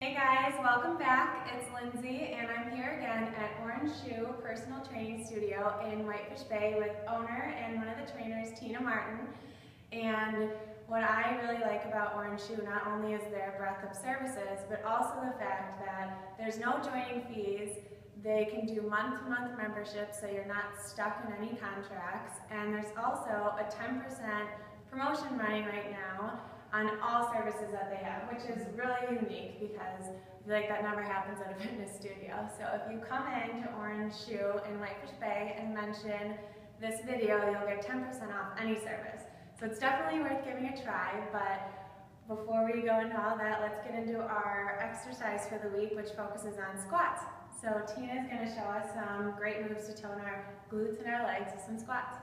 Hey guys, welcome back. It's Lindsay and I'm here again at Orange Shoe Personal Training Studio in Whitefish Bay with owner and one of the trainers, Tina Martin. And what I really like about Orange Shoe not only is their breadth of services, but also the fact that there's no joining fees. They can do month-to-month memberships so you're not stuck in any contracts. And there's also a 10% promotion running right now on all services that they have, which is really unique because I feel like that never happens at a fitness studio. So if you come in to Orange Shoe in Whitefish Bay and mention this video, you'll get 10% off any service. So it's definitely worth giving a try, but before we go into all that, let's get into our exercise for the week, which focuses on squats. So Tina's going to show us some great moves to tone our glutes and our legs with some squats.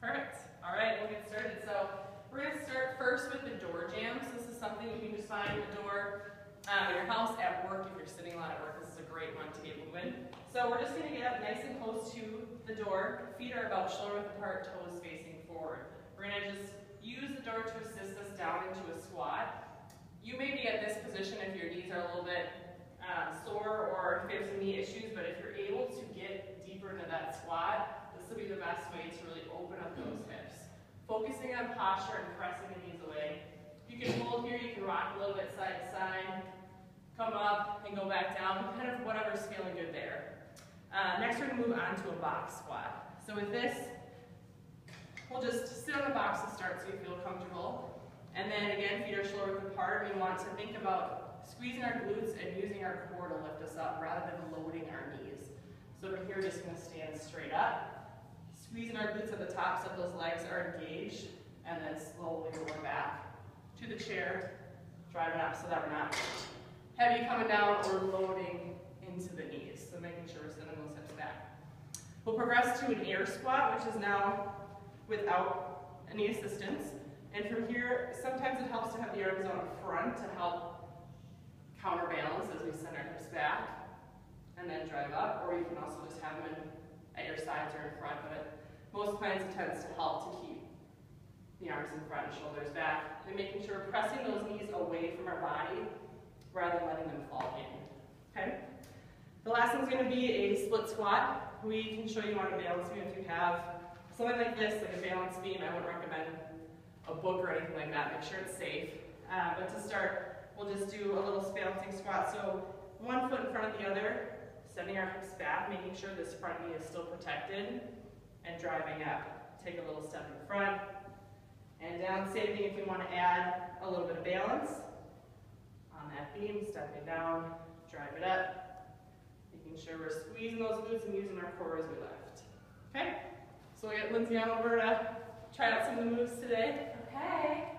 Perfect. All right, we'll get started. So we're going to start first with the door jams. This is something you can just find in the door at your house, at work. If you're sitting a lot at work, this is a great one to get moving. So we're just going to get up nice and close to the door. Feet are about shoulder width apart, toes facing forward. We're going to just use the door to assist us down into a squat. You may be at this position if your knees are a little bit sore or if you have some knee issues, but if you're able to get deeper into that squat, this will be the best way to really open up those hips. Focusing on posture and pressing the knees away. You can hold here, you can rock a little bit side to side, come up and go back down, kind of whatever's feeling good there. Next we're going to move on to a box squat. So with this, we'll just sit on the box to start so you feel comfortable. And then again, feet are shoulder width apart. We want to think about squeezing our glutes and using our core to lift us up rather than loading our knees. So from here, we're just going to stand straight up. Squeezing our glutes at the top so those legs are engaged, and then slowly roll back to the chair, driving up so that we're not heavy coming down or loading into the knees. So making sure we're sending those hips back. We'll progress to an air squat, which is now without any assistance. And from here, sometimes it helps to have the arms out front to help counterbalance as we send our hips back and then drive up, or you can also just have them at your sides or in front, but most clients it tends to help to keep the arms in front and shoulders back, and making sure we're pressing those knees away from our body rather than letting them fall in. Okay? The last one's going to be a split squat. We can show you on a balance beam if you have something like this, like a balance beam. I wouldn't recommend a book or anything like that. Make sure it's safe. But to start, we'll just do a little balancing squat. So one foot in front of the other, sending our hips back, making sure this front knee is still protected, and driving up. Take a little step in front and down. Same thing if you want to add a little bit of balance on that beam, stepping down, drive it up, making sure we're squeezing those glutes and using our core as we lift. Okay? So we'll get Lindsay on over to try out some of the moves today. Okay,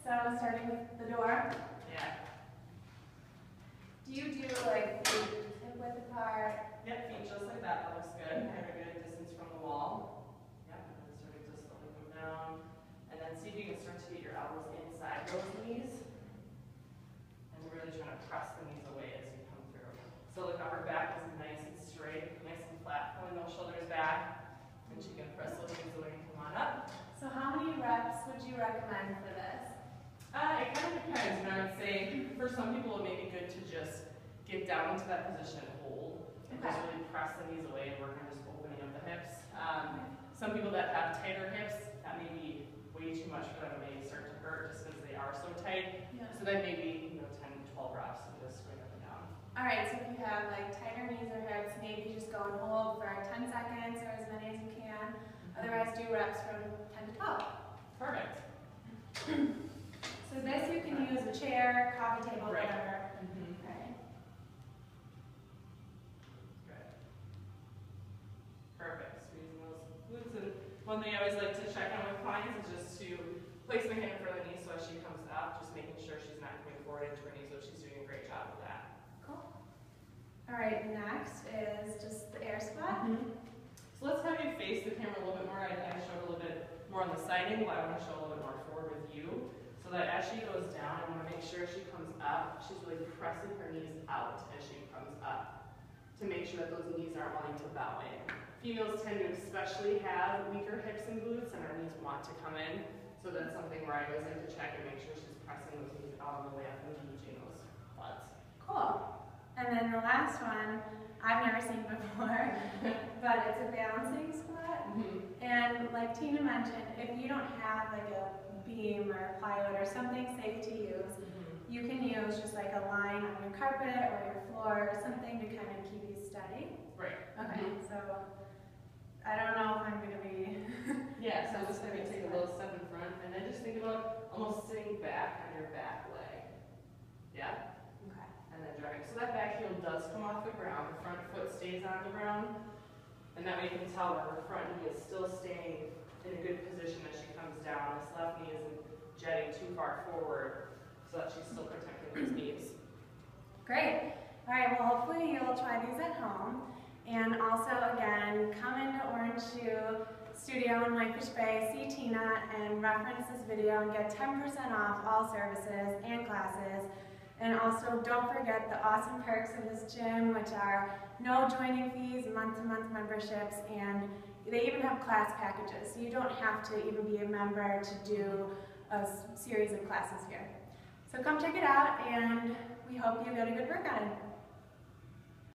so starting with the door. Yeah. Do you do like hip width apart? Yep, feet just like that. That looks good. Have a good distance from the wall. Yep, and then starting to slowly come down. And then see if you can start to get your elbows inside those knees. And really trying to press the knees away as you come through. So the upper back is nice and straight, nice and flat, pulling those shoulders back. And you can press those knees away and come on up. So how many reps would you recommend for this? It kind of depends. You know, I would say for some people it may be good to just get down into that position and hold. And just really press the knees away and work on just opening up the hips. Some people that have tighter hips, that may be way too much for them. It may start to hurt just because they are so tight. Yeah. So then maybe 10 to 12 reps of just going up and down. All right, so if you have like tighter knees or hips, maybe just go and hold for 10 seconds or as many as you can. Otherwise, do reps from 10 to 12. Perfect. So this you can use a chair, coffee table, right. Whatever. Okay. Good. Perfect. Squeezing those glutes. And one thing I always like to check on with clients is just to place my hand in front of the knee so as she comes up, just making sure she's not coming forward into her knees, so she's doing a great job with that. Cool. All right, next is just the air squat. So let's have you face the camera a little bit more. I showed a little bit more on the side angle. I want to show a little bit more forward with you. So that as she goes down, I want to make sure she comes up, she's really pressing her knees out as she comes up to make sure that those knees aren't wanting to bow in. Females tend to especially have weaker hips and glutes, and our knees want to come in. So that's something where I always like to check and make sure she's pressing those knees out on the way up and engaging those quads. Cool. last one I've never seen before, but it's a balancing squat. And like Tina mentioned, if you don't have like a beam or a plywood or something safe to use, you can use just like a line on your carpet or your floor or something to kind of keep you steady. Right. Okay, so I don't know if I'm going to be... Yeah, so just maybe take a little step in front and then just think about almost sitting back on your back leg. Yeah? Okay. And then driving. So that back heel does come off the ground. The front foot stays on the ground. And that way you can tell that her front knee is still staying in a good position as she comes down. This left knee isn't jetting too far forward so that she's still protecting those knees. Great. All right, well, hopefully you'll try these at home. And also, again, come into Orange Shoe Studio in Whitefish Bay, see Tina, and reference this video and get 10% off all services and classes. And also, don't forget the awesome perks of this gym, which are no joining fees, month-to-month memberships, and they even have class packages. So you don't have to even be a member to do a series of classes here. So come check it out, and we hope you get a good workout in.